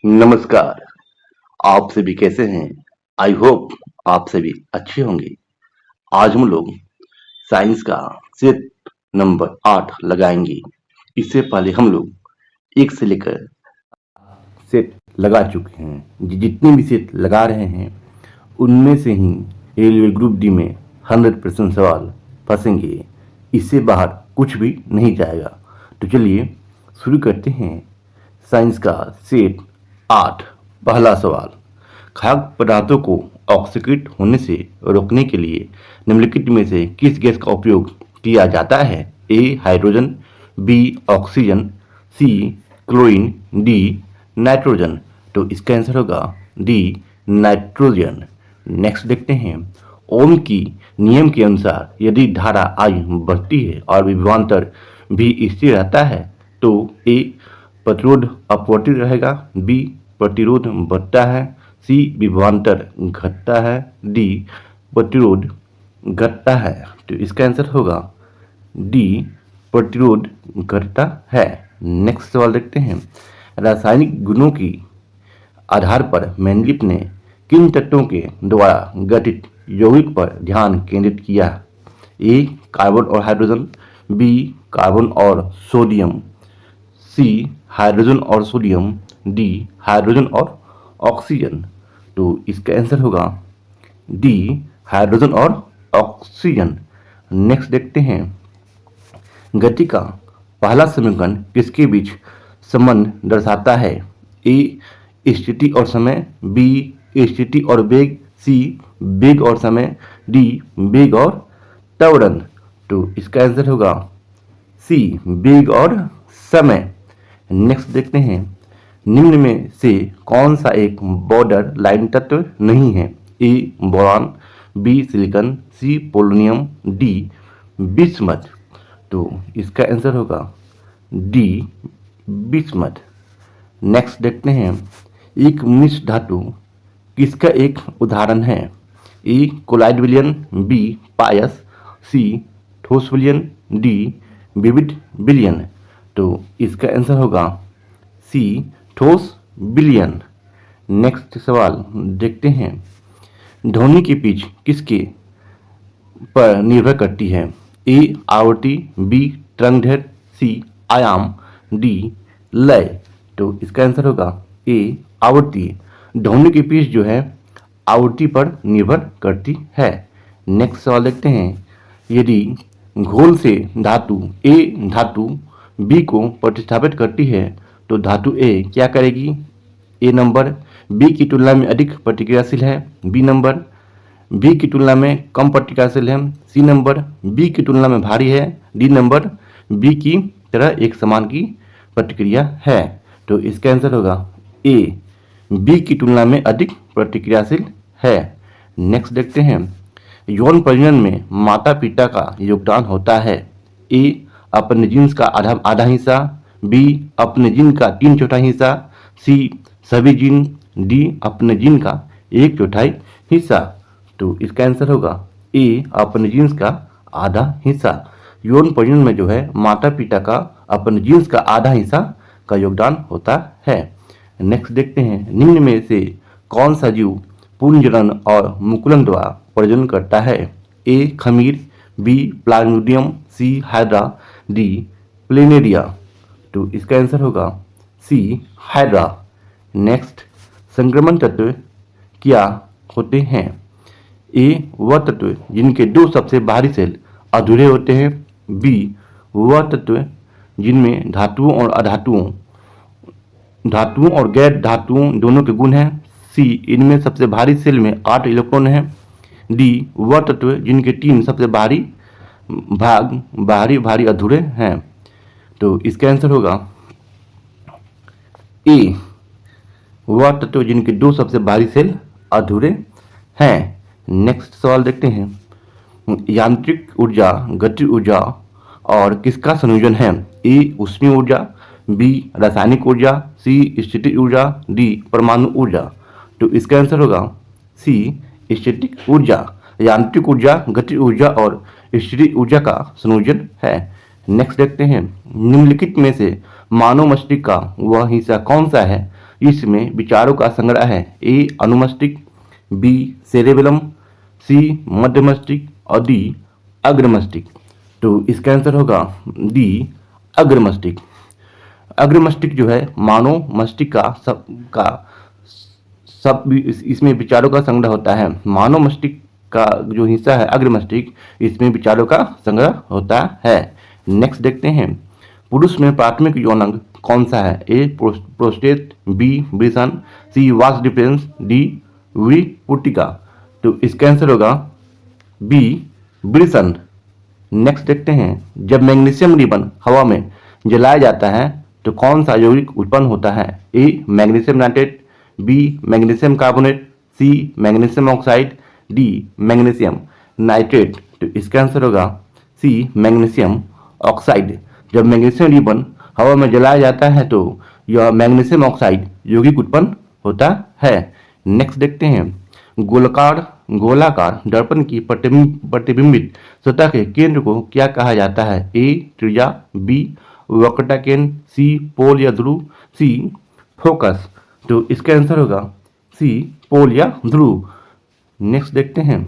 नमस्कार। आप सभी कैसे हैं? आई होप आप सभी अच्छे होंगे। आज हम लोग साइंस का सेट नंबर 8 लगाएंगे। इससे पहले हम लोग एक से लेकर सेट लगा चुके हैं। जितने भी सेट लगा रहे हैं उनमें से ही रेलवे ग्रुप डी में 100% सवाल फंसेंगे। इससे बाहर कुछ भी नहीं जाएगा। तो चलिए शुरू करते हैं। साइंस का सेट 8। पहला सवाल, खाद्य पदार्थों को ऑक्सीकृत होने से रोकने के लिए निम्नलिखित में से किस गैस का उपयोग किया जाता है? ए हाइड्रोजन, बी ऑक्सीजन, सी क्लोरीन, डी नाइट्रोजन। तो इसका आंसर होगा डी नाइट्रोजन। नेक्स्ट देखते हैं। ओम की नियम के अनुसार यदि धारा I बढ़ती है और विभवांतर भी स्थिर रहता है तो ए प्रतिरोध अपवर्तित रहेगा, बी प्रतिरोध बढ़ता है, सी विभवांतर घटता है, डी प्रतिरोध घटता है। तो इसका आंसर होगा डी प्रतिरोध घटता है। नेक्स्ट सवाल देखते हैं। रासायनिक गुणों की आधार पर मेंडलीफ ने किन तत्वों के द्वारा गठित यौगिक पर ध्यान केंद्रित किया? ए कार्बन और हाइड्रोजन, बी कार्बन और सोडियम, सी हाइड्रोजन और सोडियम, डी हाइड्रोजन और ऑक्सीजन। तो इसका आंसर होगा डी हाइड्रोजन और ऑक्सीजन। नेक्स्ट देखते हैं। गति का पहला समीकरण किसके बीच संबंध दर्शाता है? ए स्थिति और समय, बी स्थिति और वेग, सी वेग और समय, डी वेग और त्वरण। तो इसका आंसर होगा सी वेग और समय। नेक्स्ट देखते हैं। निम्न में से कौन सा एक बॉर्डर लाइन तत्व नहीं है? ए बोरान, बी सिलिकॉन, सी पोलोनियम, डी बिस्मथ। तो इसका आंसर होगा डी बिस्मथ। नेक्स्ट देखते हैं। एक मिश्र धातु किसका एक उदाहरण है? ए कोलाइड विलयन, बी पायस, सी ठोस विलयन, डी विविध विलयन। तो इसका आंसर होगा सी ठोस विलयन। नेक्स्ट सवाल देखते हैं। ध्वनि की पिच किसके पर निर्भर करती है? ए आवृत्ति, बी तरंगदैर्घ्य, सी आयाम, डी लय। तो इसका आंसर होगा ए आवृत्ति। ध्वनि की पिच जो है आवृत्ति पर निर्भर करती है। नेक्स्ट सवाल देखते हैं। यदि घोल से धातु ए धातु बी को प्रतिस्थापित करती है तो धातु ए क्या करेगी? ए नंबर बी की तुलना में अधिक प्रतिक्रियाशील है, बी नंबर बी की तुलना में कम प्रतिक्रियाशील है, सी नंबर बी की तुलना में भारी है, डी नंबर बी की तरह एक समान की प्रतिक्रिया है। तो इसका आंसर होगा ए बी की तुलना में अधिक प्रतिक्रियाशील है। नेक्स्ट देखते हैं। यौन प्रजनन में माता पिता का योगदान होता है? ए अपने जीन्स का आधा हिस्सा, बी अपने जीन का 3/4 हिस्सा, सी सभी जीन, डी अपने जीन का 1/4 हिस्सा। तो इसका आंसर होगा ए अपने जीन्स का आधा हिस्सा। यौन प्रजनन में जो है माता पिता का अपने जीन्स का आधा हिस्सा का योगदान होता है। नेक्स्ट देखते हैं। निम्न में से कौन सा जीव पुंजनन और मुकुलन द्वारा प्रजनन करता है? ए खमीर, बी प्लाज्मोडियम, सी हाइड्रा, डी प्लेनेरिया। तो इसका आंसर होगा सी हाइड्रा। नेक्स्ट, संक्रमण तत्व क्या होते हैं? ए वह तत्व जिनके 2 सबसे बाहरी सेल अधूरे होते हैं, बी वह तत्व जिनमें धातुओं और गैर धातुओं दोनों के गुण हैं, सी इनमें सबसे भारी सेल में 8 इलेक्ट्रॉन हैं, डी वह तत्व जिनके 3 सबसे भारी अधूरे हैं। तो इसका आंसर होगा ए वह तत्व जिनके 2 सबसे भारी सेल अधूरे हैं। नेक्स्ट सवाल देखते हैं। यांत्रिक ऊर्जा गतिज ऊर्जा और किसका संयोजन है? ए ऊष्मीय ऊर्जा, बी रासायनिक ऊर्जा, सी स्थितिज ऊर्जा, डी परमाणु ऊर्जा। तो इसका आंसर होगा सी स्थितिज ऊर्जा। यांत्रिक ऊर्जा गतिज ऊर्जा और स्थितिज ऊर्जा का संयोजन है। नेक्स्ट देखते हैं। निम्नलिखित में से मानव मस्तिष्क का वह हिस्सा कौन सा है इसमें विचारों का संग्रह है। ए अनुमस्तिष्क, बी सेरेबेलम, सी मध्य मस्तिष्क और डी अग्र मस्तिष्क। तो इसका आंसर होगा डी अग्र मस्तिष्क। अग्र मस्तिष्क जो है मानव मस्तिष्क का सब इसमें विचारों का संग्रह होता है। मानव मस्तिष्क का जो हिस्सा है अग्र मस्तिष्क, इसमें विचारों का संग्रह होता है। नेक्स्ट देखते हैं, पुरुष में प्राथमिक यौनांग कौन सा है? ए प्रोस्टेट, बी वृषण, सी वास डिफरेंस, डी विपुटिका। तो इसका आंसर होगा बी वृषण। नेक्स्ट देखते हैं, जब मैग्नीशियम रिबन हवा में जलाया जाता है तो कौन सा यौगिक उत्पन्न होता है? A magnesium nitrate, B magnesium carbonate, C magnesium oxide, D magnesium nitrate. तो इसका आंसर होगा सी मैग्नीशियम ऑक्साइड। जब मैग्नीशियम रिबन हवा में जलाया जाता है तो यह मैग्नीशियम ऑक्साइड यौगिक उत्पन्न होता है। नेक्स्ट देखते हैं, गोलाकार दर्पण की प्रतिबिंबित सतह के केंद्र को क्या कहा जाता है? ए त्रिज्या, बी वक्रता केंद्र, सी पोल या ध्रुव, सी फोकस। तो इसका आंसर होगा सी पोल या ध्रुव। नेक्स्ट देखते हैं,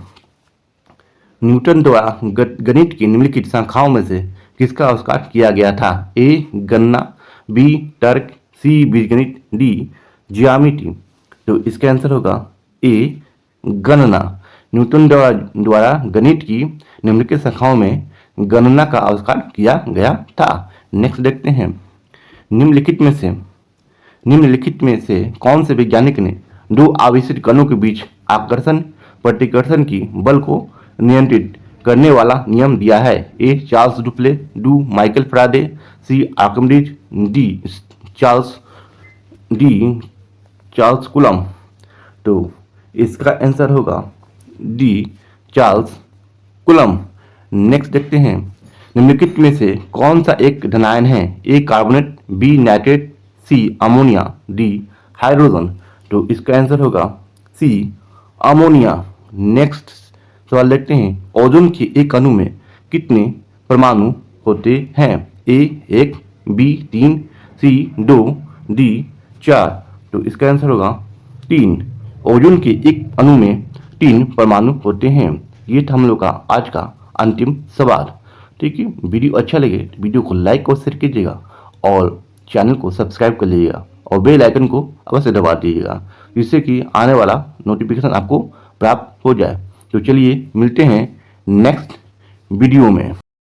न्यूटन द्वारा गणित की निम्नलिखित शाखाओं में से किसका आविष्कार किया गया था? ए गणना, बी तर्क, सी बीजगणित, डी ज्यामिति। तो इसका आंसर होगा ए गणना। न्यूटन द्वारा गणित की निम्नलिखित शाखाओं में गणना का आविष्कार किया गया था। नेक्स्ट देखते हैं, निम्नलिखित में से कौन से वैज्ञानिक ने दो आवेशित कणों के बीच आकर्षण प्रतिकर्षण की बल को नियंत्रित करने वाला नियम दिया है? A Charles Dupleix, D Michael Faraday, C Archimedes, D Charles Coulomb. तो इसका आंसर होगा डी चार्ल्स कूलम्ब। नेक्स्ट देखते हैं, निम्नलिखित में से कौन सा एक धनायन है? ए कार्बोनेट, बी नाइट्रेट, सी अमोनिया, डी हाइड्रोजन। तो इसका आंसर होगा सी अमोनिया। नेक्स्ट सवाल देखते हैं, ओजोन के एक अणु में कितने परमाणु होते हैं? ए 1, बी 3, सी 2, डी 4। तो इसका आंसर होगा 3। ओजोन के एक अणु में 3 परमाणु होते हैं। ये था हम लोग का आज का अंतिम सवाल। ठीक है, वीडियो अच्छा लगे तो वीडियो को लाइक और शेयर कीजिएगा और चैनल को सब्सक्राइब कर लीजिएगा और बेल आइकन को अवश्य दबा दीजिएगा, जिससे कि आने वाला नोटिफिकेशन आपको प्राप्त हो जाए। तो चलिए मिलते हैं नेक्स्ट वीडियो में।